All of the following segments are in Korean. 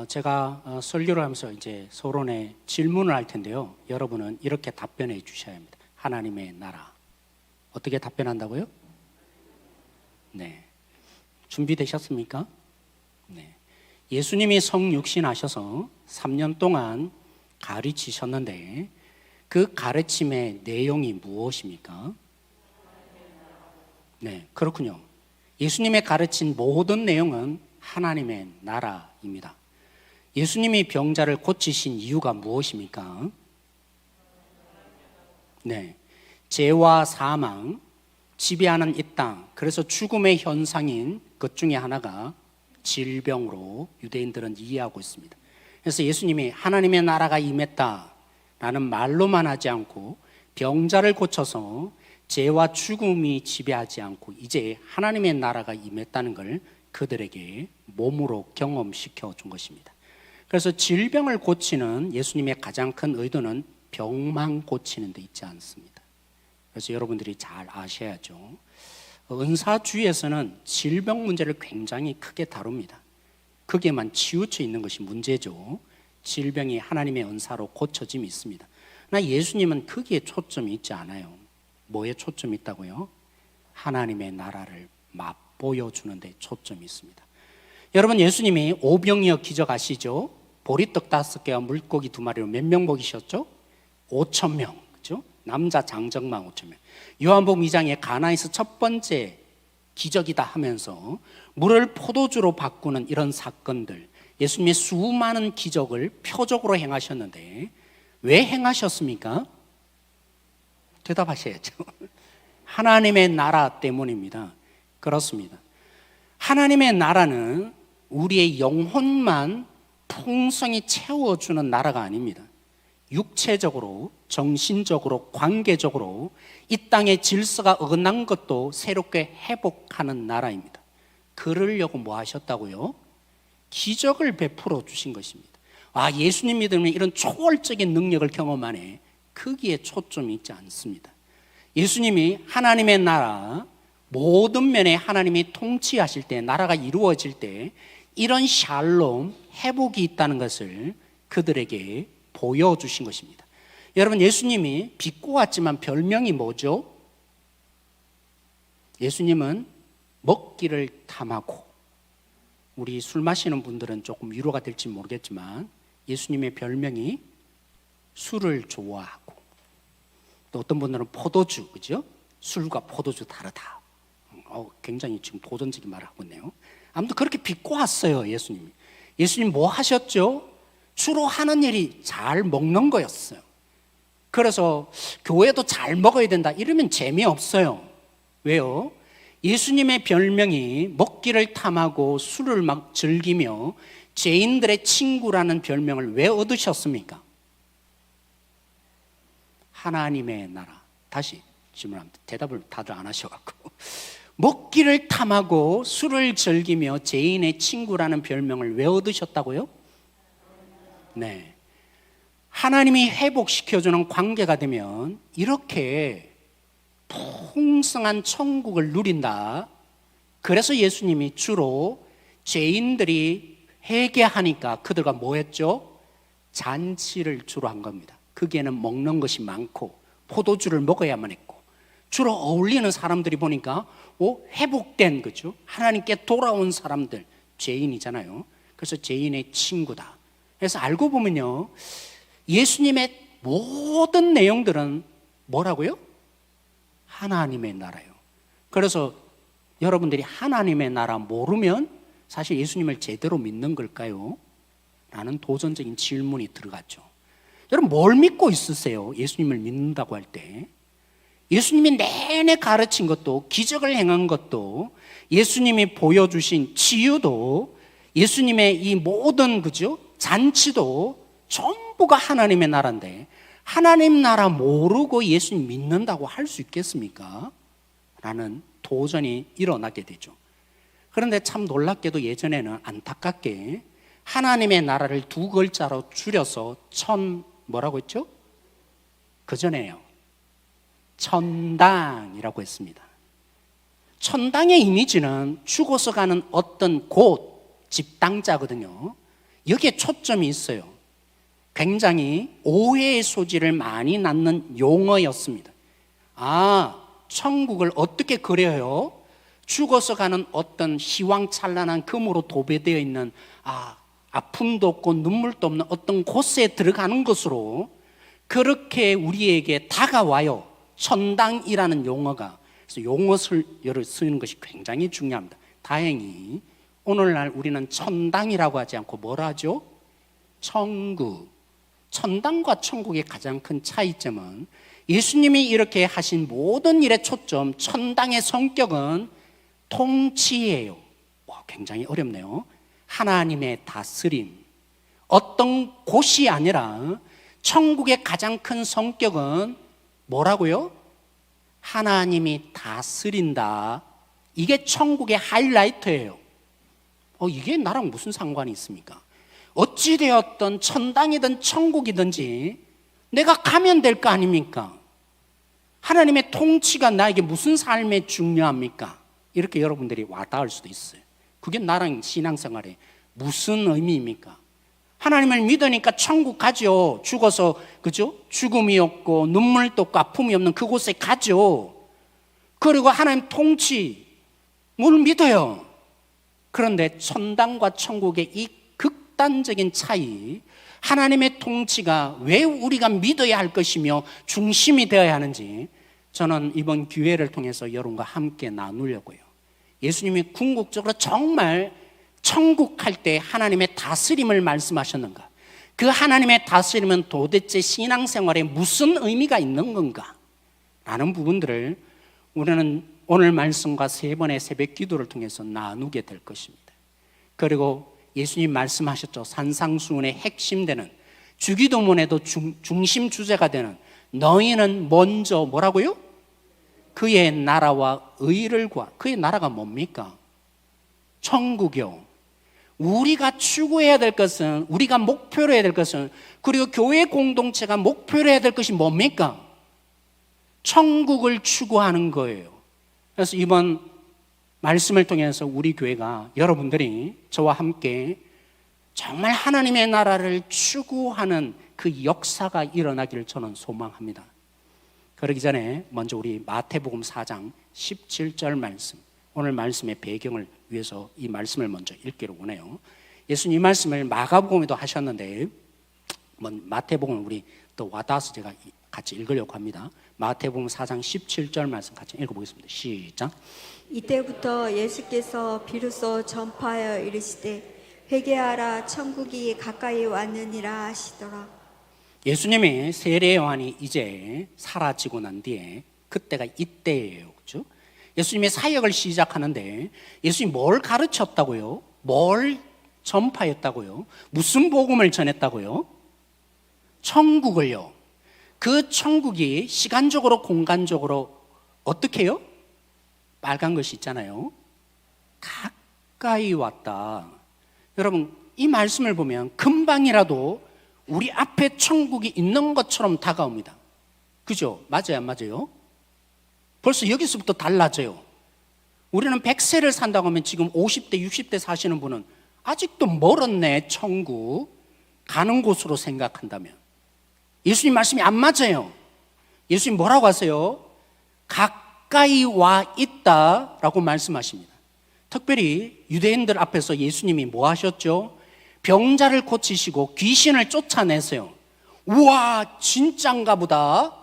제가 설교를 하면서 이제 서론에 질문을 할 텐데요. 여러분은 이렇게 답변해 주셔야 합니다. 하나님의 나라. 어떻게 답변한다고요? 네. 준비되셨습니까? 네. 예수님이 성육신하셔서 3년 동안 가르치셨는데 그 가르침의 내용이 무엇입니까? 네, 그렇군요. 예수님의 가르친 모든 내용은 하나님의 나라입니다. 예수님이 병자를 고치신 이유가 무엇입니까? 네, 죄와 사망, 지배하는 이 땅, 그래서 죽음의 현상인 것 중에 하나가 질병으로 유대인들은 이해하고 있습니다. 그래서 예수님이 하나님의 나라가 임했다라는 말로만 하지 않고 병자를 고쳐서 죄와 죽음이 지배하지 않고 이제 하나님의 나라가 임했다는 걸 그들에게 몸으로 경험시켜 준 것입니다. 그래서 질병을 고치는 예수님의 가장 큰 의도는 병만 고치는 데 있지 않습니다. 그래서 여러분들이 잘 아셔야죠. 은사주의에서는 질병 문제를 굉장히 크게 다룹니다. 거기에만 치우쳐 있는 것이 문제죠. 질병이 하나님의 은사로 고쳐짐이 있습니다. 그러나 예수님은 거기에 초점이 있지 않아요. 뭐에 초점이 있다고요? 하나님의 나라를 맛보여주는 데 초점이 있습니다. 여러분, 예수님이 오병이어 기적 아시죠? 보리떡 5개와 물고기 2마리로 몇 명 먹이셨죠? 5,000명, 그죠? 남자 장정만 5,000명. 요한복음 2장에 가나에서 첫 번째 기적이다 하면서 물을 포도주로 바꾸는 이런 사건들, 예수님의 수많은 기적을 표적으로 행하셨는데 왜 행하셨습니까? 대답하셔야죠. 하나님의 나라 때문입니다. 그렇습니다. 하나님의 나라는 우리의 영혼만 풍성히 채워주는 나라가 아닙니다. 육체적으로, 정신적으로, 관계적으로 이 땅의 질서가 어긋난 것도 새롭게 회복하는 나라입니다. 그러려고 뭐 하셨다고요? 기적을 베풀어 주신 것입니다. 예수님 믿으면 이런 초월적인 능력을 경험하네. 거기에 초점이 있지 않습니다. 예수님이 하나님의 나라, 모든 면에 하나님이 통치하실 때, 나라가 이루어질 때 이런 샬롬, 회복이 있다는 것을 그들에게 보여주신 것입니다. 여러분, 예수님이 빚고 왔지만 별명이 뭐죠? 예수님은 먹기를 탐하고, 우리 술 마시는 분들은 조금 위로가 될지 모르겠지만 예수님의 별명이 술을 좋아하고, 또 어떤 분들은 포도주, 그죠? 술과 포도주 다르다. 굉장히 지금 도전적인 말을 하고 있네요. 아무튼 그렇게 빚고 왔어요, 예수님이. 예수님 뭐 하셨죠? 주로 하는 일이 잘 먹는 거였어요. 그래서 교회도 잘 먹어야 된다 이러면 재미없어요. 왜요? 예수님의 별명이 먹기를 탐하고 술을 막 즐기며 죄인들의 친구라는 별명을 왜 얻으셨습니까? 하나님의 나라. 다시 질문합니다. 대답을 다들 안 하셔갖고. 먹기를 탐하고 술을 즐기며 죄인의 친구라는 별명을 왜 얻으셨다고요? 네. 하나님이 회복시켜주는 관계가 되면 이렇게 풍성한 천국을 누린다. 그래서 예수님이 주로 죄인들이 회개하니까 그들과 뭐 했죠? 잔치를 주로 한 겁니다. 거기에는 먹는 것이 많고 포도주를 먹어야만 했고, 주로 어울리는 사람들이 보니까 회복된, 그죠? 하나님께 돌아온 사람들, 죄인이잖아요. 그래서 죄인의 친구다. 그래서 알고 보면요, 예수님의 모든 내용들은 뭐라고요? 하나님의 나라예요. 그래서 여러분들이 하나님의 나라 모르면 사실 예수님을 제대로 믿는 걸까요? 라는 도전적인 질문이 들어갔죠. 여러분, 뭘 믿고 있으세요? 예수님을 믿는다고 할 때 예수님이 내내 가르친 것도, 기적을 행한 것도, 예수님이 보여주신 치유도, 예수님의 이 모든, 그죠? 잔치도 전부가 하나님의 나라인데 하나님 나라 모르고 예수님 믿는다고 할 수 있겠습니까? 라는 도전이 일어나게 되죠. 그런데 참 놀랍게도 예전에는 안타깝게 하나님의 나라를 2글자로 줄여서 뭐라고 했죠? 그전에요, 천당이라고 했습니다. 천당의 이미지는 죽어서 가는 어떤 곳, 집당자거든요. 여기에 초점이 있어요. 굉장히 오해의 소지를 많이 낳는 용어였습니다. 천국을 어떻게 그려요? 죽어서 가는 어떤 희왕찬란한 금으로 도배되어 있는 아픔도 없고 눈물도 없는 어떤 곳에 들어가는 것으로 그렇게 우리에게 다가와요. 천당이라는 용어가. 그래서 용어를 쓰는 것이 굉장히 중요합니다. 다행히 오늘날 우리는 천당이라고 하지 않고 뭐라 하죠? 천국. 천당과 천국의 가장 큰 차이점은 예수님이 이렇게 하신 모든 일의 초점, 천당의 성격은 통치예요. 굉장히 어렵네요. 하나님의 다스림. 어떤 곳이 아니라 천국의 가장 큰 성격은 뭐라고요? 하나님이 다스린다. 이게 천국의 하이라이트예요. 이게 나랑 무슨 상관이 있습니까? 어찌되었든 천당이든 천국이든지 내가 가면 될 거 아닙니까? 하나님의 통치가 나에게 무슨 삶에 중요합니까? 이렇게 여러분들이 와닿을 수도 있어요. 그게 나랑 신앙생활에 무슨 의미입니까? 하나님을 믿으니까 천국 가죠. 죽어서, 그죠? 죽음이 없고 눈물도 없고 아픔이 없는 그곳에 가죠. 그리고 하나님 통치 뭘 믿어요. 그런데 천당과 천국의 이 극단적인 차이, 하나님의 통치가 왜 우리가 믿어야 할 것이며 중심이 되어야 하는지 저는 이번 기회를 통해서 여러분과 함께 나누려고요. 예수님이 궁극적으로 정말 천국 할 때 하나님의 다스림을 말씀하셨는가? 그 하나님의 다스림은 도대체 신앙생활에 무슨 의미가 있는 건가? 라는 부분들을 우리는 오늘 말씀과 세 번의 새벽 기도를 통해서 나누게 될 것입니다. 그리고 예수님 말씀하셨죠. 산상수훈의 핵심되는 주기도문에도 중심 주제가 되는 너희는 먼저 뭐라고요? 그의 나라와 의를 구하. 그의 나라가 뭡니까? 천국이요. 우리가 추구해야 될 것은, 우리가 목표로 해야 될 것은, 그리고 교회 공동체가 목표로 해야 될 것이 뭡니까? 천국을 추구하는 거예요. 그래서 이번 말씀을 통해서 우리 교회가, 여러분들이 저와 함께 정말 하나님의 나라를 추구하는 그 역사가 일어나기를 저는 소망합니다. 그러기 전에 먼저 우리 마태복음 4장 17절 말씀, 오늘 말씀의 배경을 위해서 이 말씀을 먼저 읽기를 원해요. 예수님 이 말씀을 마가복음에도 하셨는데 마태복음 우리 또 와닿아서 제가 같이 읽으려고 합니다. 마태복음 4장 17절 말씀 같이 읽어보겠습니다. 시작. 이때부터 예수께서 비로소 전파하여 이르시되 회개하라 천국이 가까이 왔느니라 하시더라. 예수님의 세례 요한이 이제 사라지고 난 뒤에 그때가 이때예요. 그렇죠? 예수님의 사역을 시작하는데 예수님이 뭘 가르쳤다고요? 뭘 전파했다고요? 무슨 복음을 전했다고요? 천국을요. 그 천국이 시간적으로 공간적으로 어떻게 해요? 빨간 것이 있잖아요. 가까이 왔다. 여러분 이 말씀을 보면 금방이라도 우리 앞에 천국이 있는 것처럼 다가옵니다. 그죠? 맞아요, 안 맞아요? 벌써 여기서부터 달라져요. 우리는 100세를 산다고 하면 지금 50대, 60대 사시는 분은 아직도 멀었네, 천국. 가는 곳으로 생각한다면. 예수님 말씀이 안 맞아요. 예수님 뭐라고 하세요? 가까이 와 있다라고 말씀하십니다. 특별히 유대인들 앞에서 예수님이 뭐 하셨죠? 병자를 고치시고 귀신을 쫓아내세요. 우와, 진짠가 보다.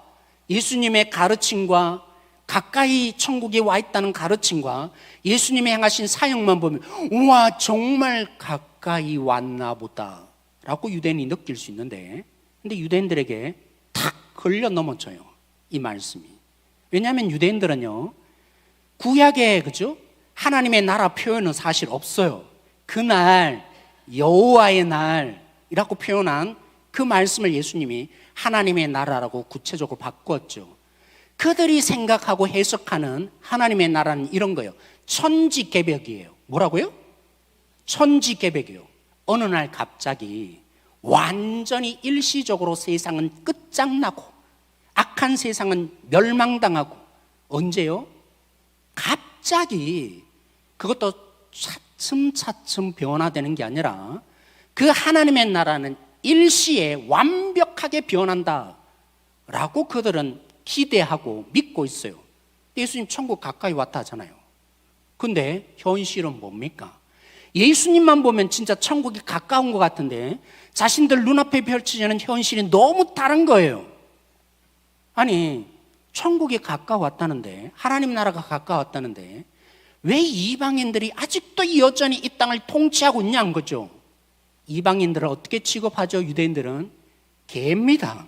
예수님의 가르침과 가까이 천국에 와 있다는 가르침과 예수님이 행하신 사역만 보면 우와, 정말 가까이 왔나 보다 라고 유대인이 느낄 수 있는데, 근데 유대인들에게 탁 걸려 넘어져요, 이 말씀이. 왜냐하면 유대인들은요, 구약에, 그죠? 하나님의 나라 표현은 사실 없어요. 그날 여호와의 날이라고 표현한 그 말씀을 예수님이 하나님의 나라라고 구체적으로 바꾸었죠. 그들이 생각하고 해석하는 하나님의 나라는 이런 거예요. 천지개벽이에요. 뭐라고요? 천지개벽이에요. 어느 날 갑자기 완전히 일시적으로 세상은 끝장나고 악한 세상은 멸망당하고, 언제요? 갑자기, 그것도 차츰차츰 변화되는 게 아니라 그 하나님의 나라는 일시에 완벽하게 변한다 라고 그들은 기대하고 믿고 있어요. 예수님 천국 가까이 왔다 하잖아요. 근데 현실은 뭡니까? 예수님만 보면 진짜 천국이 가까운 것 같은데 자신들 눈앞에 펼쳐지는 현실이 너무 다른 거예요. 아니, 천국이 가까웠다는데, 하나님 나라가 가까웠다는데 왜 이방인들이 아직도 여전히 이 땅을 통치하고 있냐는 거죠. 이방인들을 어떻게 취급하죠? 유대인들은 개입니다.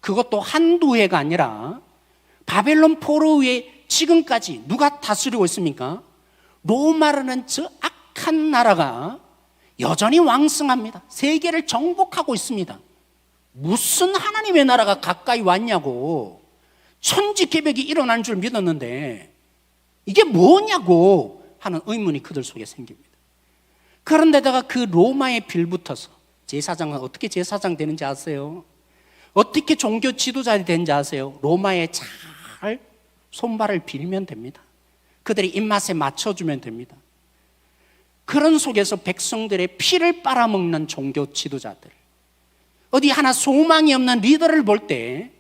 그것도 한두 해가 아니라 바벨론 포로 위에 지금까지 누가 다스리고 있습니까? 로마라는 저 악한 나라가 여전히 왕성합니다. 세계를 정복하고 있습니다. 무슨 하나님의 나라가 가까이 왔냐고, 천지개벽이 일어난 줄 믿었는데 이게 뭐냐고 하는 의문이 그들 속에 생깁니다. 그런데다가 그 로마에 빌붙어서 제사장은 어떻게 제사장 되는지 아세요? 어떻게 종교 지도자이 되는지 아세요? 로마에 잘 손발을 빌면 됩니다. 그들의 입맛에 맞춰주면 됩니다. 그런 속에서 백성들의 피를 빨아먹는 종교 지도자들, 어디 하나 소망이 없는 리더를 볼 때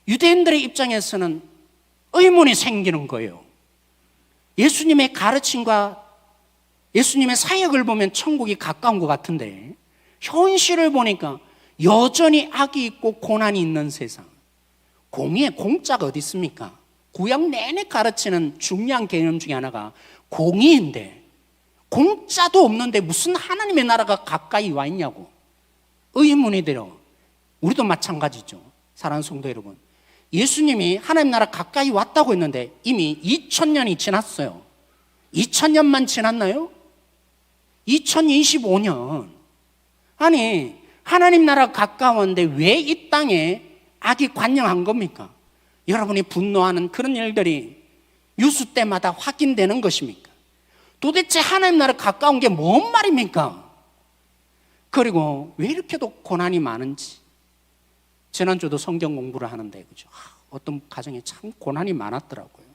유대인들의 입장에서는 의문이 생기는 거예요. 예수님의 가르침과 예수님의 사역을 보면 천국이 가까운 것 같은데 현실을 보니까 여전히 악이 있고 고난이 있는 세상. 공의에 공짜가 어디 있습니까? 구약 내내 가르치는 중요한 개념 중에 하나가 공의인데 공짜도 없는데 무슨 하나님의 나라가 가까이 와 있냐고 의문이 들어. 우리도 마찬가지죠. 사랑하는 성도 여러분, 예수님이 하나님 나라 가까이 왔다고 했는데 이미 2000년이 지났어요. 2000년만 지났나요? 2025년. 아니, 하나님 나라 가까웠는데 왜 이 땅에 악이 관영한 겁니까? 여러분이 분노하는 그런 일들이 뉴스 때마다 확인되는 것입니까? 도대체 하나님 나라 가까운 게 뭔 말입니까? 그리고 왜 이렇게도 고난이 많은지. 지난주도 성경 공부를 하는데 그죠? 어떤 가정에 참 고난이 많았더라고요.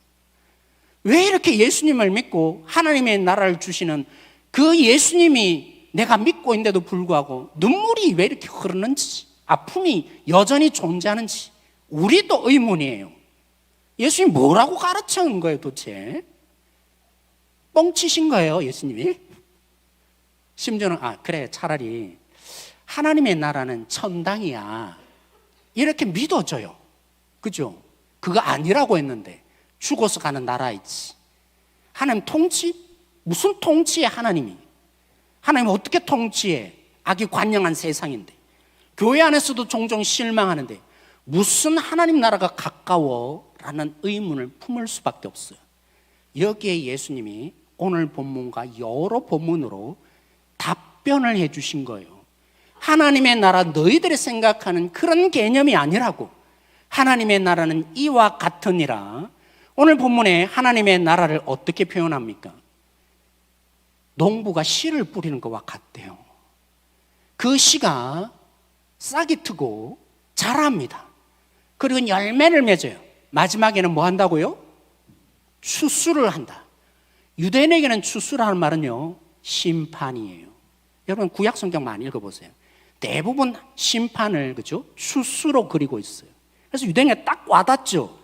왜 이렇게 예수님을 믿고 하나님의 나라를 주시는 그 예수님이 내가 믿고 있는데도 불구하고 눈물이 왜 이렇게 흐르는지, 아픔이 여전히 존재하는지 우리도 의문이에요. 예수님 뭐라고 가르치는 거예요 도대체? 뻥치신 거예요 예수님이? 심지어는 그래 차라리 하나님의 나라는 천당이야 이렇게 믿어줘요. 그죠? 그거 아니라고 했는데 죽어서 가는 나라이지. 하나님 통치? 무슨 통치해 하나님이? 하나님 어떻게 통치해? 악이 관영한 세상인데. 교회 안에서도 종종 실망하는데 무슨 하나님 나라가 가까워? 라는 의문을 품을 수밖에 없어요. 여기에 예수님이 오늘 본문과 여러 본문으로 답변을 해 주신 거예요. 하나님의 나라 너희들이 생각하는 그런 개념이 아니라고. 하나님의 나라는 이와 같으니라. 오늘 본문에 하나님의 나라를 어떻게 표현합니까? 농부가 씨를 뿌리는 것과 같대요. 그 씨가 싹이 트고 자랍니다. 그리고 열매를 맺어요. 마지막에는 뭐 한다고요? 추수를 한다. 유대인에게는 추수라는 말은요, 심판이에요. 여러분 구약 성경 많이 읽어보세요. 대부분 심판을 그죠? 추수로 그리고 있어요. 그래서 유대인에 딱 와닿죠.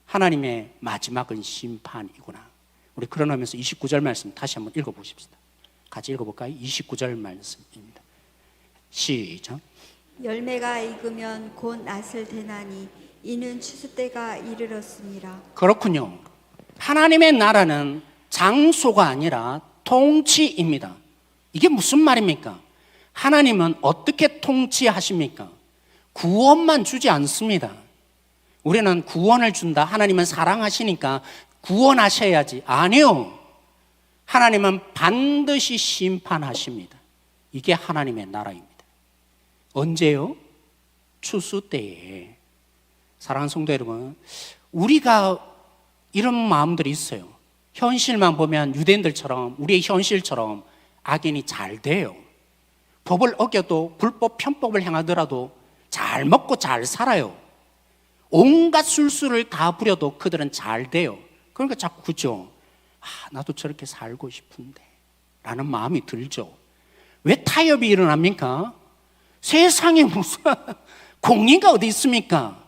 하나님의 마지막은 심판이구나. 우리 그러면서 29절 말씀 다시 한번 읽어보십시다. 같이 읽어볼까요? 29절 말씀입니다. 시작. 열매가 익으면 곧 낫을 대나니 이는 추수 때가 이르렀습니다. 그렇군요. 하나님의 나라는 장소가 아니라 통치입니다. 이게 무슨 말입니까? 하나님은 어떻게 통치하십니까? 구원만 주지 않습니다. 우리는 구원을 준다. 하나님은 사랑하시니까 구원하셔야지. 아니요. 하나님은 반드시 심판하십니다. 이게 하나님의 나라입니다. 언제요? 추수 때에. 사랑하는 성도 여러분, 우리가 이런 마음들이 있어요. 현실만 보면 유대인들처럼 우리의 현실처럼 악인이 잘 돼요. 법을 어겨도 불법 편법을 행하더라도 잘 먹고 잘 살아요. 온갖 술수를 다 부려도 그들은 잘 돼요. 그러니까 자꾸 그죠? 나도 저렇게 살고 싶은데 라는 마음이 들죠. 왜 타협이 일어납니까? 세상에 무슨 공의가 어디 있습니까?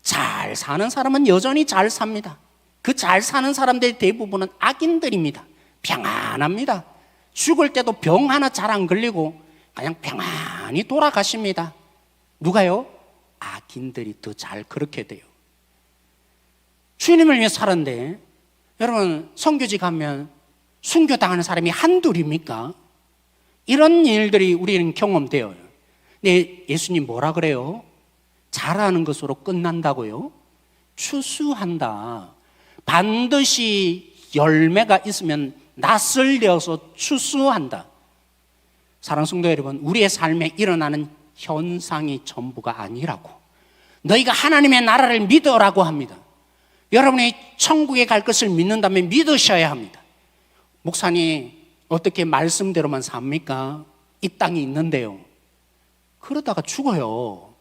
잘 사는 사람은 여전히 잘 삽니다. 그 잘 사는 사람들의 대부분은 악인들입니다. 평안합니다. 죽을 때도 병 하나 잘 안 걸리고 그냥 평안히 돌아가십니다. 누가요? 악인들이 더 잘 그렇게 돼요. 주님을 위해 살았는데 여러분 선교지 가면 순교당하는 사람이 한둘입니까? 이런 일들이 우리는 경험돼요. 근데 예수님 뭐라 그래요? 잘하는 것으로 끝난다고요? 추수한다. 반드시 열매가 있으면 낫을 내어서 추수한다. 사랑하는 성도 여러분, 우리의 삶에 일어나는 현상이 전부가 아니라고. 너희가 하나님의 나라를 믿으라고 합니다. 여러분이 천국에 갈 것을 믿는다면 믿으셔야 합니다. 목사님 어떻게 말씀대로만 삽니까? 이 땅이 있는데요. 그러다가 죽어요.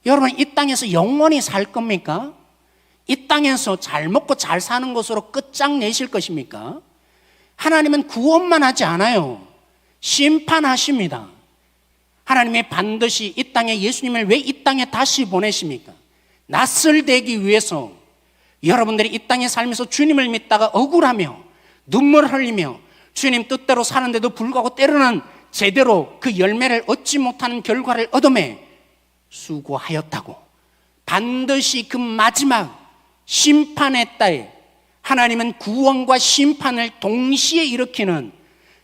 여러분 이 땅에서 영원히 살 겁니까? 이 땅에서 잘 먹고 잘 사는 것으로 끝장내실 것입니까? 하나님은 구원만 하지 않아요. 심판하십니다. 하나님이 반드시 이 땅에 예수님을 왜 이 땅에 다시 보내십니까? 낯을 대기 위해서 여러분들이 이 땅에 살면서 주님을 믿다가 억울하며 눈물 흘리며 주님 뜻대로 사는데도 불구하고 때로는 제대로 그 열매를 얻지 못하는 결과를 얻음에 수고하였다고. 반드시 그 마지막 심판의 때에 하나님은 구원과 심판을 동시에 일으키는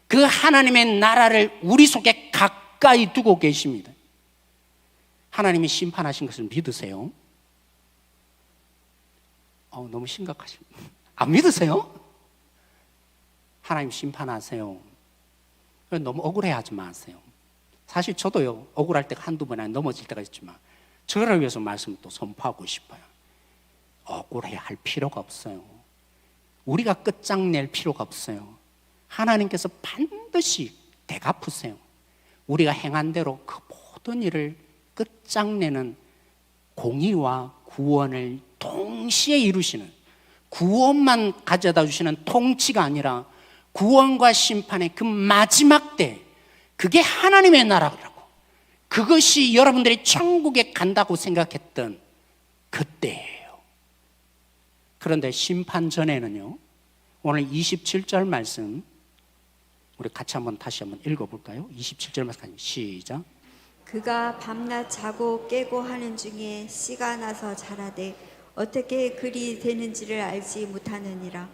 그 하나님의 나라를 우리 속에 가까이 두고 계십니다. 하나님이 심판하신 것을 믿으세요? 너무 심각하십니다. 안 믿으세요? 하나님 심판하세요. 너무 억울해하지 마세요. 사실 저도요 억울할 때가 한두 번 넘어질 때가 있지만 저를 위해서 말씀을 또 선포하고 싶어요. 억울해할 필요가 없어요. 우리가 끝장낼 필요가 없어요. 하나님께서 반드시 되갚으세요. 우리가 행한 대로 그 모든 일을 끝장내는 공의와 구원을 동시에 이루시는, 구원만 가져다 주시는 통치가 아니라 구원과 심판의 그 마지막 때, 그게 하나님의 나라라고, 그것이 여러분들이 천국에 간다고 생각했던 그때예요. 그런데 심판 전에는요, 오늘 27절 말씀 우리 같이 다시 한번 읽어볼까요? 27절 말씀 시작. 그가 밤낮 자고 깨고 하는 중에 씨가 나서 자라되 어떻게 그리 되는지를 알지 못하느니라.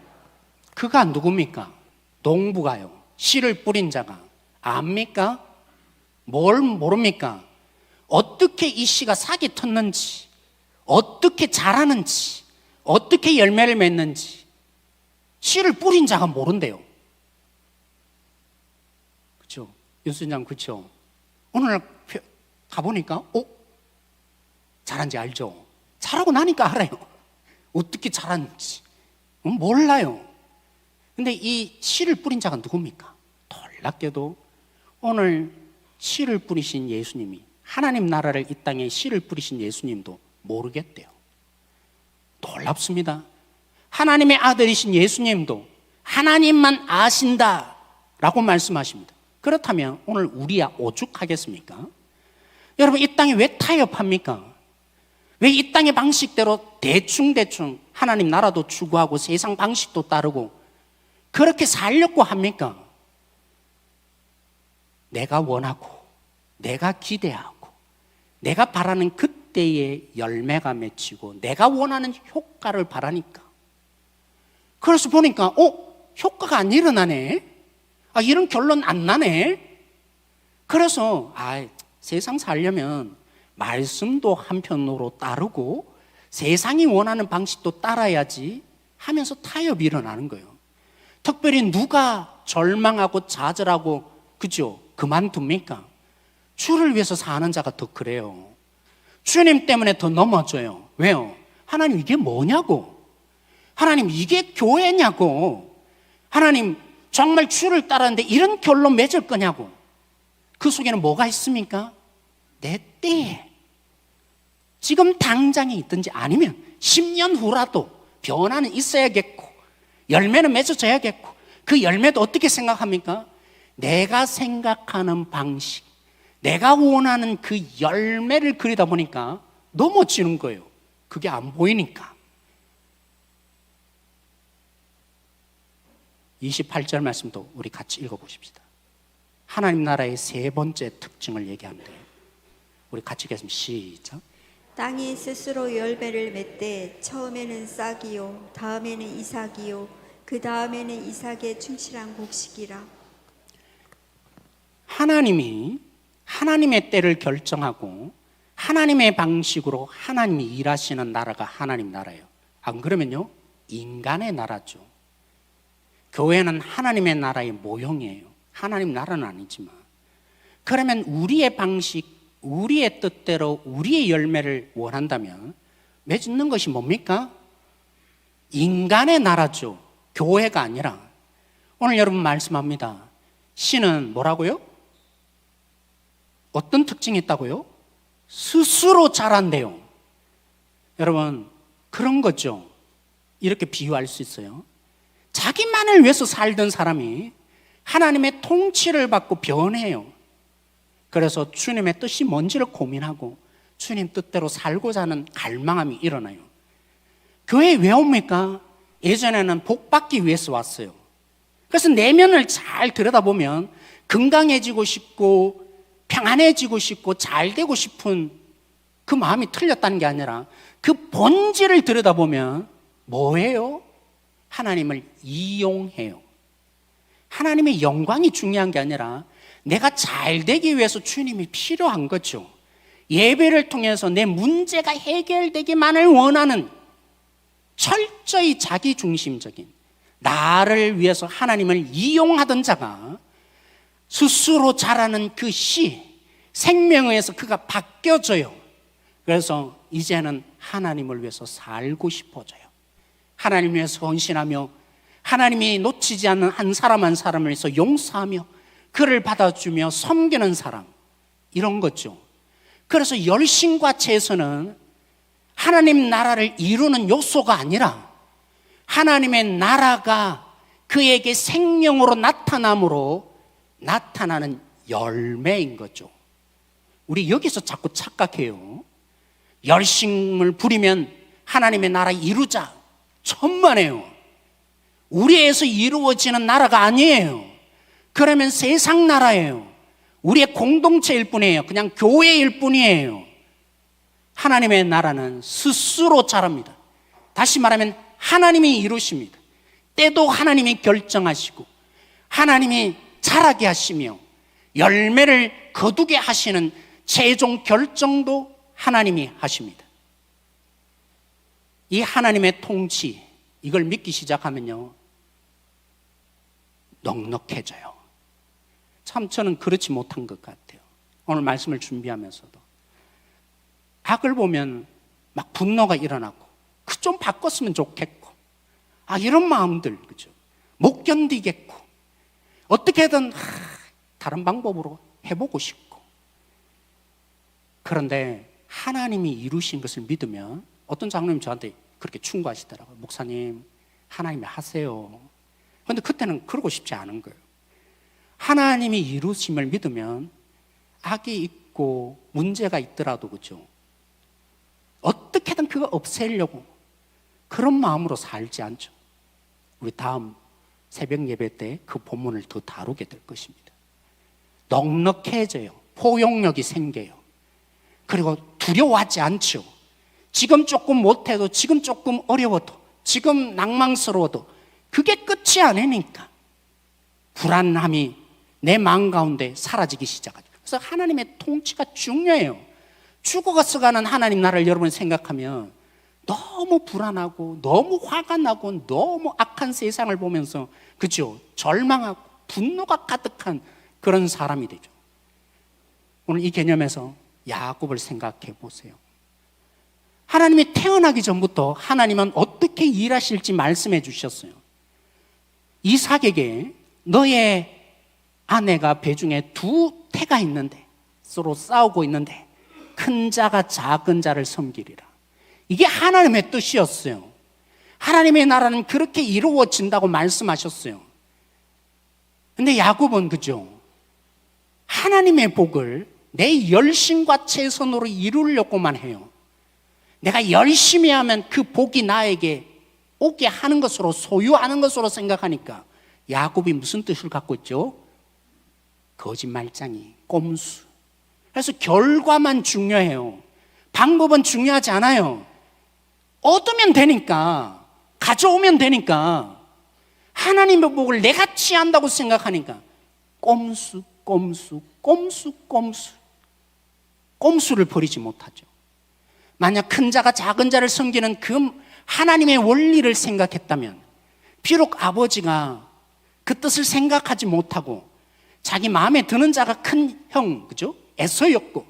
그가 누굽니까? 농부가요. 씨를 뿌린 자가 압니까? 뭘 모릅니까? 어떻게 이 씨가 싹이 텄는지, 어떻게 자라는지, 어떻게 열매를 맺는지 씨를 뿌린 자가 모른대요. 그렇죠? 윤수장 그렇죠? 오늘 가보니까 자란지 알죠? 자라고 나니까 알아요. 어떻게 자랐는지 몰라요. 근데 이 씨를 뿌린 자가 누굽니까? 놀랍게도 오늘 씨를 뿌리신 예수님이, 하나님 나라를 이 땅에 씨를 뿌리신 예수님도 모르겠대요. 놀랍습니다. 하나님의 아들이신 예수님도 하나님만 아신다라고 말씀하십니다. 그렇다면 오늘 우리야 오죽하겠습니까? 여러분 이 땅에 왜 타협합니까? 왜 이 땅의 방식대로 대충대충 하나님 나라도 추구하고 세상 방식도 따르고 그렇게 살려고 합니까? 내가 원하고 내가 기대하고 내가 바라는 그때의 열매가 맺히고 내가 원하는 효과를 바라니까. 그래서 보니까 효과가 안 일어나네. 이런 결론 안 나네. 그래서 세상 살려면 말씀도 한편으로 따르고 세상이 원하는 방식도 따라야지 하면서 타협이 일어나는 거예요. 특별히 누가 절망하고 좌절하고 그죠? 그만둡니까? 주를 위해서 사는 자가 더 그래요. 주님 때문에 더 넘어져요. 왜요? 하나님 이게 뭐냐고. 하나님 이게 교회냐고. 하나님 정말 주를 따르는데 이런 결론 맺을 거냐고. 그 속에는 뭐가 있습니까? 내 때에 지금 당장에 있든지 아니면 10년 후라도 변화는 있어야겠고 열매는 맺어져야겠고 그 열매도 어떻게 생각합니까? 내가 생각하는 방식, 내가 원하는 그 열매를 그리다 보니까 넘어지는 거예요. 그게 안 보이니까. 28절 말씀도 우리 같이 읽어보십시다. 하나님 나라의 세 번째 특징을 얘기하는데 우리 같이 읽겠습니다. 시작. 땅이 스스로 열매를 맺되 처음에는 싹이요 다음에는 이삭이요 그 다음에는 이삭의 충실한 곡식이라. 하나님이 하나님의 때를 결정하고 하나님의 방식으로 하나님이 일하시는 나라가 하나님 나라예요. 안 그러면요 인간의 나라죠. 교회는 하나님의 나라의 모형이에요. 하나님 나라는 아니지만. 그러면 우리의 방식, 우리의 뜻대로 우리의 열매를 원한다면 맺는 것이 뭡니까? 인간의 나라죠. 교회가 아니라. 오늘 여러분 말씀합니다. 씨는 뭐라고요? 어떤 특징이 있다고요? 스스로 자란대요. 여러분 그런 거죠. 이렇게 비유할 수 있어요. 자기만을 위해서 살던 사람이 하나님의 통치를 받고 변해요. 그래서 주님의 뜻이 뭔지를 고민하고 주님 뜻대로 살고자 하는 갈망함이 일어나요. 교회에 왜 옵니까? 예전에는 복 받기 위해서 왔어요. 그래서 내면을 잘 들여다보면 건강해지고 싶고 평안해지고 싶고 잘 되고 싶은 그 마음이 틀렸다는 게 아니라 그 본질을 들여다보면 뭐예요? 하나님을 이용해요. 하나님의 영광이 중요한 게 아니라 내가 잘 되기 위해서 주님이 필요한 거죠. 예배를 통해서 내 문제가 해결되기만을 원하는 철저히 자기중심적인 나를 위해서 하나님을 이용하던 자가 스스로 자라는 그 씨, 생명에 의해서 그가 바뀌어져요. 그래서 이제는 하나님을 위해서 살고 싶어져요. 하나님 위해서 헌신하며 하나님이 놓치지 않는 한 사람 한 사람을 위해서 용서하며 그를 받아주며 섬기는 사람, 이런 거죠. 그래서 열심과 최선은 하나님 나라를 이루는 요소가 아니라 하나님의 나라가 그에게 생명으로 나타남으로 나타나는 열매인 거죠. 우리 여기서 자꾸 착각해요. 열심을 부리면 하나님의 나라 이루자. 천만에요. 우리에서 이루어지는 나라가 아니에요. 그러면 세상 나라예요. 우리의 공동체일 뿐이에요. 그냥 교회일 뿐이에요. 하나님의 나라는 스스로 자랍니다. 다시 말하면 하나님이 이루십니다. 때도 하나님이 결정하시고 하나님이 자라게 하시며 열매를 거두게 하시는 최종 결정도 하나님이 하십니다. 이 하나님의 통치, 이걸 믿기 시작하면요 넉넉해져요. 참 저는 그렇지 못한 것 같아요. 오늘 말씀을 준비하면서도 악을 보면 막 분노가 일어나고 그 좀 바꿨으면 좋겠고 이런 마음들, 그죠? 못 견디겠고 어떻게든 다른 방법으로 해보고 싶고. 그런데 하나님이 이루신 것을 믿으면 어떤 장로님 저한테 그렇게 충고하시더라고요. 목사님, 하나님이 하세요. 그런데 그때는 그러고 싶지 않은 거예요. 하나님이 이루심을 믿으면 악이 있고 문제가 있더라도, 그죠? 어떻게든 그거 없애려고 그런 마음으로 살지 않죠. 우리 다음 새벽 예배 때 그 본문을 더 다루게 될 것입니다. 넉넉해져요. 포용력이 생겨요. 그리고 두려워하지 않죠. 지금 조금 못해도, 지금 조금 어려워도, 지금 낭망스러워도 그게 끝이 아니니까 불안함이 내 마음 가운데 사라지기 시작하죠. 그래서 하나님의 통치가 중요해요. 죽어가는 하나님 나라를 여러분이 생각하면 너무 불안하고 너무 화가 나고 너무 악한 세상을 보면서, 그죠? 절망하고 분노가 가득한 그런 사람이 되죠. 오늘 이 개념에서 야곱을 생각해 보세요. 하나님이 태어나기 전부터 하나님은 어떻게 일하실지 말씀해 주셨어요. 이삭에게 너의 아내가 배중에 두 태가 있는데 서로 싸우고 있는데 큰 자가 작은 자를 섬기리라. 이게 하나님의 뜻이었어요. 하나님의 나라는 그렇게 이루어진다고 말씀하셨어요. 근데 야곱은 그죠? 하나님의 복을 내 열심과 최선으로 이루려고만 해요. 내가 열심히 하면 그 복이 나에게 오게 하는 것으로, 소유하는 것으로 생각하니까 야곱이 무슨 뜻을 갖고 있죠? 거짓말쟁이, 꼼수. 그래서 결과만 중요해요. 방법은 중요하지 않아요. 얻으면 되니까, 가져오면 되니까, 하나님의 복을 내가 취한다고 생각하니까 꼼수, 꼼수, 꼼수, 꼼수. 꼼수를 버리지 못하죠. 만약 큰 자가 작은 자를 섬기는 그 하나님의 원리를 생각했다면, 비록 아버지가 그 뜻을 생각하지 못하고 자기 마음에 드는 자가 큰 형, 그죠? 에서였고,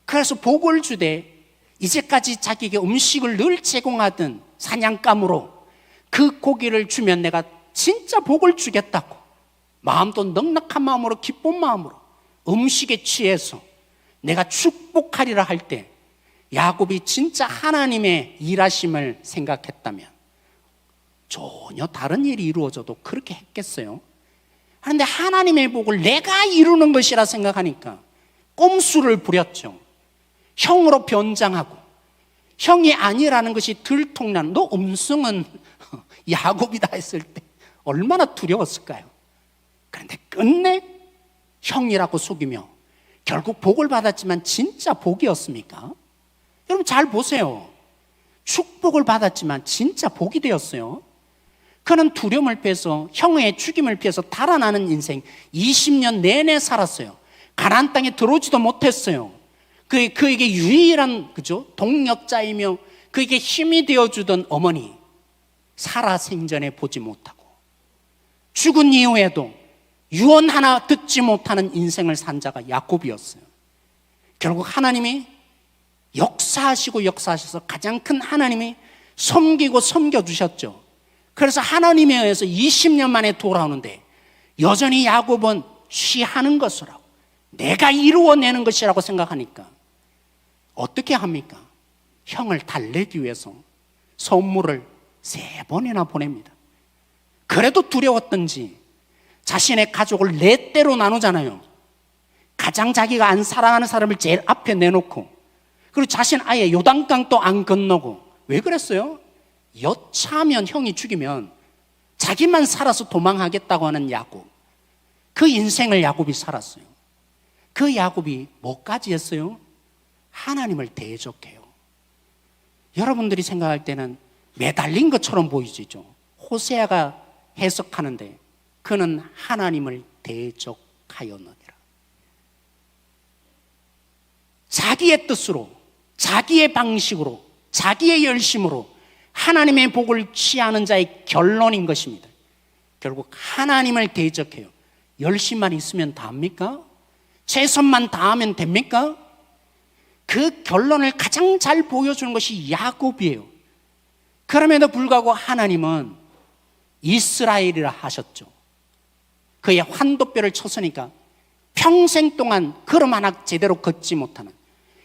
그래서 복을 주되 이제까지 자기에게 음식을 늘 제공하던 사냥감으로 그 고기를 주면 내가 진짜 복을 주겠다고 마음도 넉넉한 마음으로, 기쁜 마음으로 음식에 취해서 내가 축복하리라 할 때 야곱이 진짜 하나님의 일하심을 생각했다면 전혀 다른 일이 이루어져도 그렇게 했겠어요? 그런데 하나님의 복을 내가 이루는 것이라 생각하니까 꼼수를 부렸죠. 형으로 변장하고, 형이 아니라는 것이 들통나는, 너 음성은 야곱이다 했을 때 얼마나 두려웠을까요? 그런데 끝내 형이라고 속이며 결국 복을 받았지만 진짜 복이었습니까? 여러분 잘 보세요. 축복을 받았지만 진짜 복이 되었어요. 그는 두려움을 피해서, 형의 죽임을 피해서 달아나는 인생 20년 내내 살았어요. 가나안 땅에 들어오지도 못했어요. 그에게 유일한, 그죠? 동력자이며 그에게 힘이 되어주던 어머니 살아 생전에 보지 못하고, 죽은 이후에도 유언 하나 듣지 못하는 인생을 산 자가 야곱이었어요. 결국 하나님이 역사하셔서 가장 큰 하나님이 섬기고 섬겨주셨죠. 그래서 하나님에 의해서 20년 만에 돌아오는데 여전히 야곱은 쉬하는 것이라고, 내가 이루어내는 것이라고 생각하니까 어떻게 합니까? 형을 달래기 위해서 선물을 3번이나 보냅니다. 그래도 두려웠던지 자신의 가족을 4대로 나누잖아요. 가장 자기가 안 사랑하는 사람을 제일 앞에 내놓고, 그리고 자신 아예 요단강도 안 건너고. 왜 그랬어요? 여차하면 형이 죽이면 자기만 살아서 도망하겠다고 하는 야곱. 그 인생을 야곱이 살았어요. 그 야곱이 뭐까지 했어요? 하나님을 대적해요. 여러분들이 생각할 때는 매달린 것처럼 보이시죠? 호세아가 해석하는데 그는 하나님을 대적하였느니라. 자기의 뜻으로, 자기의 방식으로, 자기의 열심으로 하나님의 복을 취하는 자의 결론인 것입니다. 결국 하나님을 대적해요. 열심만 있으면 다합니까? 최선만 다하면 됩니까? 그 결론을 가장 잘 보여주는 것이 야곱이에요. 그럼에도 불구하고 하나님은 이스라엘이라 하셨죠. 그의 환도뼈를 쳤으니까 평생 동안 걸음 하나 제대로 걷지 못하는,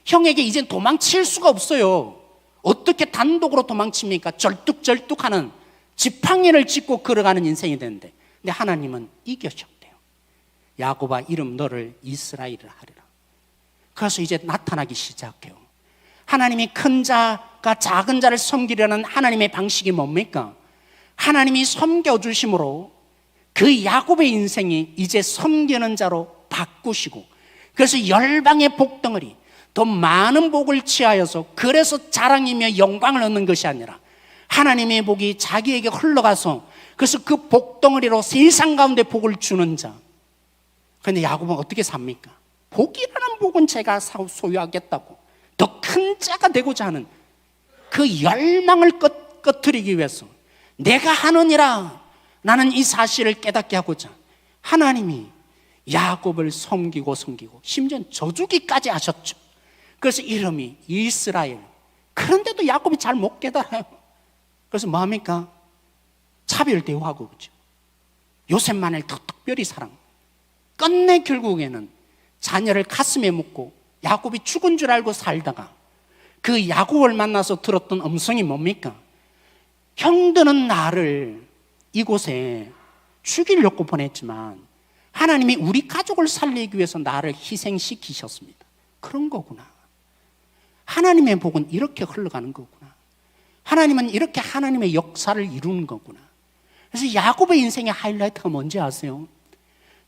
형에게 이젠 도망칠 수가 없어요. 어떻게 단독으로 도망칩니까? 절뚝절뚝하는 지팡이를 짚고 걸어가는 인생이 되는데, 근데 하나님은 이겨셨대요. 야곱아, 이름 너를 이스라엘이라 하리라. 그래서 이제 나타나기 시작해요. 하나님이 큰 자가 작은 자를 섬기려는 하나님의 방식이 뭡니까? 하나님이 섬겨주심으로 그 야곱의 인생이 이제 섬기는 자로 바꾸시고, 그래서 열방의 복덩어리, 더 많은 복을 취하여서 그래서 자랑이며 영광을 얻는 것이 아니라 하나님의 복이 자기에게 흘러가서 그래서 그 복덩어리로 세상 가운데 복을 주는 자. 그런데 야곱은 어떻게 삽니까? 복이라는 복은 제가 소유하겠다고 더 큰 자가 되고자 하는 그 열망을 꺼뜨리기 위해서 내가 하느니라, 나는 이 사실을 깨닫게 하고자 하나님이 야곱을 섬기고 심지어 저주기까지 하셨죠. 그래서 이름이 이스라엘. 그런데도 야곱이 잘 못 깨달아요. 그래서 뭐합니까? 차별 대우하고 그죠. 요셉만을 더 특별히 사랑. 끝내 결국에는 자녀를 가슴에 묻고 야곱이 죽은 줄 알고 살다가 그 야곱을 만나서 들었던 음성이 뭡니까? 형들은 나를 이곳에 죽이려고 보냈지만 하나님이 우리 가족을 살리기 위해서 나를 희생시키셨습니다. 그런 거구나. 하나님의 복은 이렇게 흘러가는 거구나. 하나님은 이렇게 하나님의 역사를 이루는 거구나. 그래서 야곱의 인생의 하이라이트가 뭔지 아세요?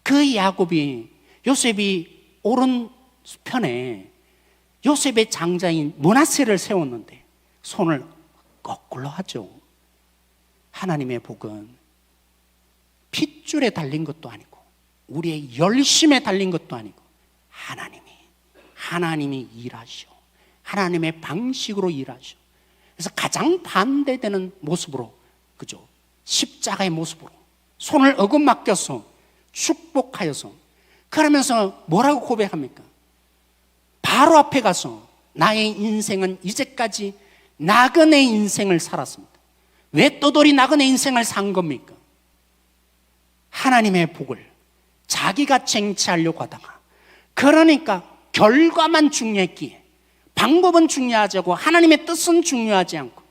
그 야곱이 요셉이 오른편에 요셉의 장자인 므낫세를 세웠는데 손을 거꾸로 하죠. 하나님의 복은 핏줄에 달린 것도 아니고 우리의 열심에 달린 것도 아니고 하나님이 일하셔. 하나님의 방식으로 일하셔. 그래서 가장 반대되는 모습으로, 그죠? 십자가의 모습으로 손을 어긋맡겨서 축복하여서, 그러면서 뭐라고 고백합니까? 바로 앞에 가서 나의 인생은 이제까지 나그네 인생을 살았습니다. 왜 떠돌이 나그네 인생을 산 겁니까? 하나님의 복을 자기가 쟁취하려고 하다가, 그러니까 결과만 중요했기에 방법은 중요하지 않고 하나님의 뜻은 중요하지 않고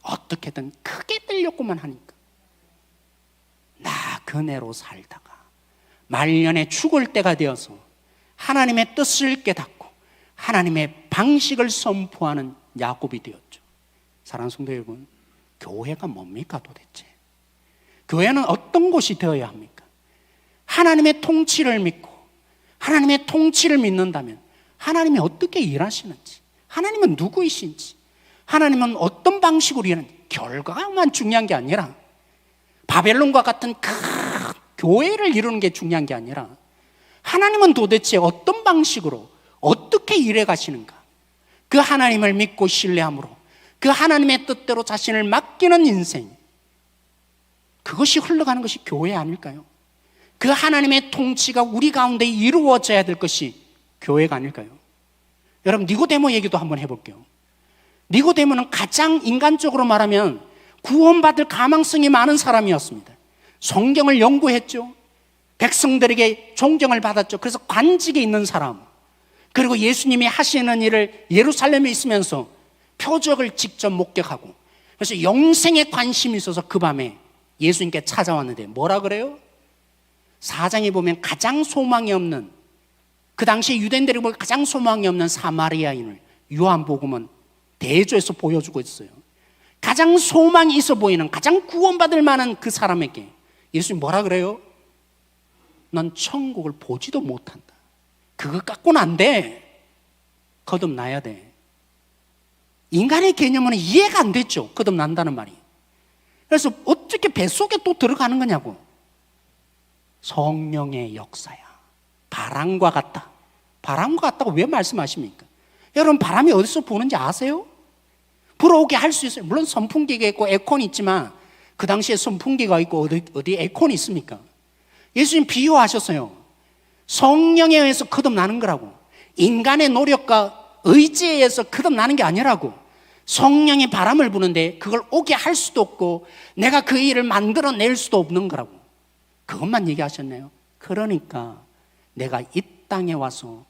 어떻게든 크게 되려고만 하니까 나그네로 살다가 말년에 죽을 때가 되어서 하나님의 뜻을 깨닫고 하나님의 방식을 선포하는 야곱이 되었죠. 사랑하는 성도 여러분, 교회가 뭡니까 도대체? 교회는 어떤 곳이 되어야 합니까? 하나님의 통치를 믿고 하나님의 통치를 믿는다면 하나님이 어떻게 일하시는지, 하나님은 누구이신지, 하나님은 어떤 방식으로 일하는지, 결과만 중요한 게 아니라 바벨론과 같은 큰 교회를 이루는 게 중요한 게 아니라 하나님은 도대체 어떤 방식으로 어떻게 일해 가시는가, 그 하나님을 믿고 신뢰함으로 그 하나님의 뜻대로 자신을 맡기는 인생, 그것이 흘러가는 것이 교회 아닐까요? 그 하나님의 통치가 우리 가운데 이루어져야 될 것이 교회가 아닐까요? 여러분, 니고데모 얘기도 한번 해볼게요. 니고데모는 가장 인간적으로 말하면 구원받을 가망성이 많은 사람이었습니다. 성경을 연구했죠. 백성들에게 존경을 받았죠. 그래서 관직에 있는 사람, 그리고 예수님이 하시는 일을 예루살렘에 있으면서 표적을 직접 목격하고, 그래서 영생에 관심이 있어서 그 밤에 예수님께 찾아왔는데 뭐라 그래요? 4장에 보면 가장 소망이 없는, 그 당시에 유대인들이 보면 가장 소망이 없는 사마리아인을 요한복음은 대조해서 보여주고 있어요. 가장 소망이 있어 보이는, 가장 구원받을 만한 그 사람에게 예수님 뭐라 그래요? 넌 천국을 보지도 못한다. 그거 갖고는 안 돼. 거듭나야 돼. 인간의 개념은 이해가 안 됐죠, 거듭난다는 말이. 그래서 어떻게 뱃속에 또 들어가는 거냐고. 성령의 역사야. 바람과 같다. 바람과 같다고 왜 말씀하십니까? 여러분, 바람이 어디서 부는지 아세요? 불어오게 할 수 있어요. 물론 선풍기가 있고 에어컨이 있지만 그 당시에 선풍기가 있고 어디 에어컨이 있습니까? 예수님 비유하셨어요. 성령에 의해서 거듭나는 거라고. 인간의 노력과 의지에 의해서 거듭나는 게 아니라고. 성령이 바람을 부는데 그걸 오게 할 수도 없고 내가 그 일을 만들어낼 수도 없는 거라고. 그것만 얘기하셨네요. 그러니까 내가 이 땅에 와서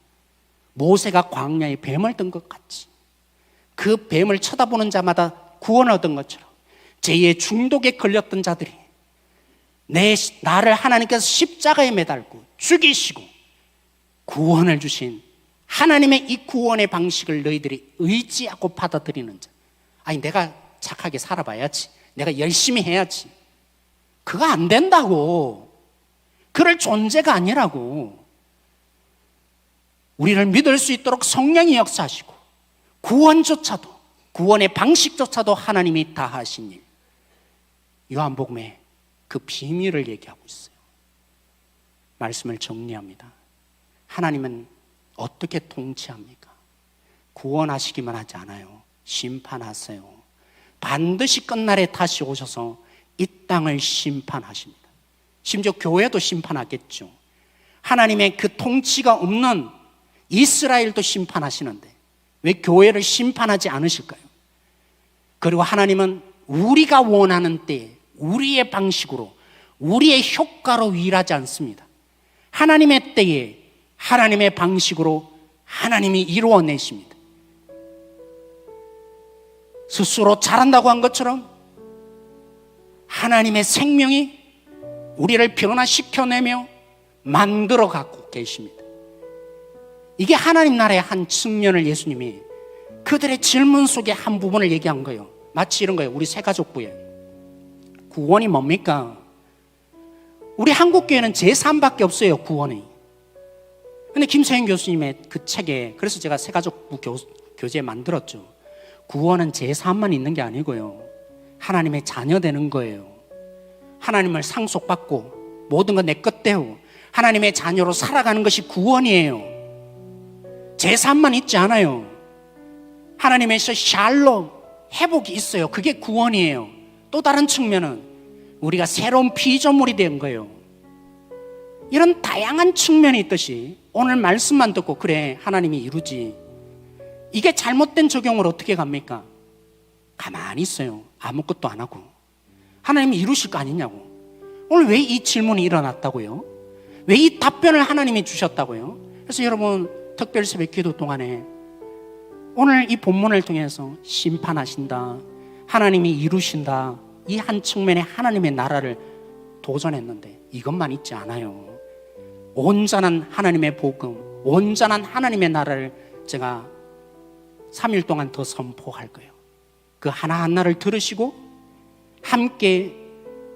모세가 광야에 뱀을 뜬 것 같이, 그 뱀을 쳐다보는 자마다 구원을 얻은 것처럼 제2의 중독에 걸렸던 자들이 나를 하나님께서 십자가에 매달고 죽이시고 구원을 주신 하나님의 이 구원의 방식을 너희들이 의지하고 받아들이는 자. 아니, 내가 착하게 살아봐야지, 내가 열심히 해야지, 그거 안 된다고. 그럴 존재가 아니라고. 우리를 믿을 수 있도록 성령이 역사하시고 구원조차도, 구원의 방식조차도 하나님이 다 하신 일, 요한복음에 그 비밀을 얘기하고 있어요. 말씀을 정리합니다. 하나님은 어떻게 통치합니까? 구원하시기만 하지 않아요. 심판하세요. 반드시 끝날에 다시 오셔서 이 땅을 심판하십니다. 심지어 교회도 심판하겠죠. 하나님의 그 통치가 없는 이스라엘도 심판하시는데 왜 교회를 심판하지 않으실까요? 그리고 하나님은 우리가 원하는 때에 우리의 방식으로, 우리의 효과로 일하지 않습니다. 하나님의 때에 하나님의 방식으로 하나님이 이루어내십니다. 스스로 잘한다고 한 것처럼 하나님의 생명이 우리를 변화시켜내며 만들어 갖고 계십니다. 이게 하나님 나라의 한 측면을 예수님이 그들의 질문 속에 한 부분을 얘기한 거예요. 마치 이런 거예요. 우리 새가족부에 구원이 뭡니까? 우리 한국교회는 제3밖에 없어요. 구원이. 근데 김서영 교수님의 그 책에, 그래서 제가 새가족부 교재 만들었죠. 구원은 제3만 있는 게 아니고요, 하나님의 자녀 되는 거예요. 하나님을 상속받고 모든 건 내 것대로 하나님의 자녀로 살아가는 것이 구원이에요. 제3만 있지 않아요. 하나님에서 샬롬, 회복이 있어요. 그게 구원이에요. 또 다른 측면은 우리가 새로운 피조물이 된 거예요. 이런 다양한 측면이 있듯이 오늘 말씀만 듣고 그래 하나님이 이루지, 이게 잘못된 적용을 어떻게 갑니까? 가만히 있어요. 아무것도 안 하고 하나님이 이루실 거 아니냐고. 오늘 왜 이 질문이 일어났다고요? 왜 이 답변을 하나님이 주셨다고요? 그래서 여러분 특별 새벽 기도 동안에 오늘 이 본문을 통해서 심판하신다, 하나님이 이루신다, 이 한 측면에 하나님의 나라를 도전했는데 이것만 있지 않아요. 온전한 하나님의 복음, 온전한 하나님의 나라를 제가 3일 동안 더 선포할 거예요. 그 하나하나를 들으시고 함께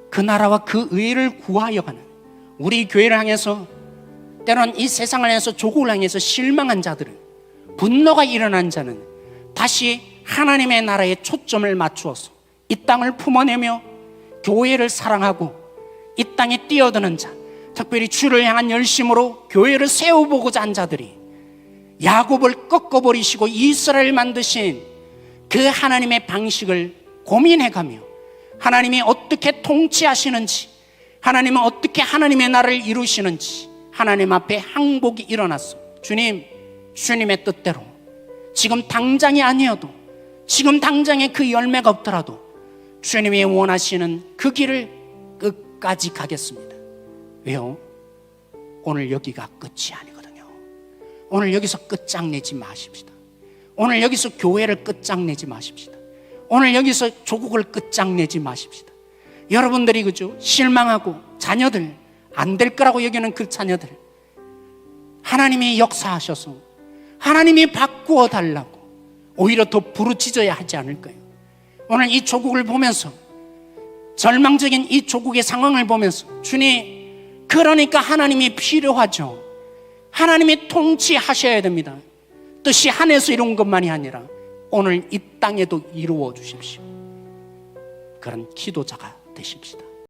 그 나라와 그 의를 구하여 가는, 우리 교회를 향해서, 때론 이 세상을 향해서, 조국을 향해서 실망한 자들은, 분노가 일어난 자는 다시 하나님의 나라에 초점을 맞추어서 이 땅을 품어내며 교회를 사랑하고 이 땅에 뛰어드는 자, 특별히 주를 향한 열심으로 교회를 세워보고자 한 자들이 야곱을 꺾어버리시고 이스라엘을 만드신 그 하나님의 방식을 고민해가며 하나님이 어떻게 통치하시는지, 하나님은 어떻게 하나님의 나라를 이루시는지 하나님 앞에 항복이 일어났어. 주님, 주님의 뜻대로 지금 당장이 아니어도, 지금 당장에 그 열매가 없더라도 주님이 원하시는 그 길을 끝까지 가겠습니다. 왜요? 오늘 여기가 끝이 아니거든요. 오늘 여기서 끝장내지 마십시다. 오늘 여기서 교회를 끝장내지 마십시다. 오늘 여기서 조국을 끝장내지 마십시다. 여러분들이 그죠? 실망하고 자녀들 안 될 거라고 여기는 그 자녀들 하나님이 역사하셔서 하나님이 바꾸어 달라고 오히려 더 부르짖어야 하지 않을까요? 오늘 이 조국을 보면서, 절망적인 이 조국의 상황을 보면서, 주님, 그러니까 하나님이 필요하죠. 하나님이 통치하셔야 됩니다. 뜻이 하늘에서 이룬 것만이 아니라 오늘 이 땅에도 이루어 주십시오. 그런 기도자가 되십시다.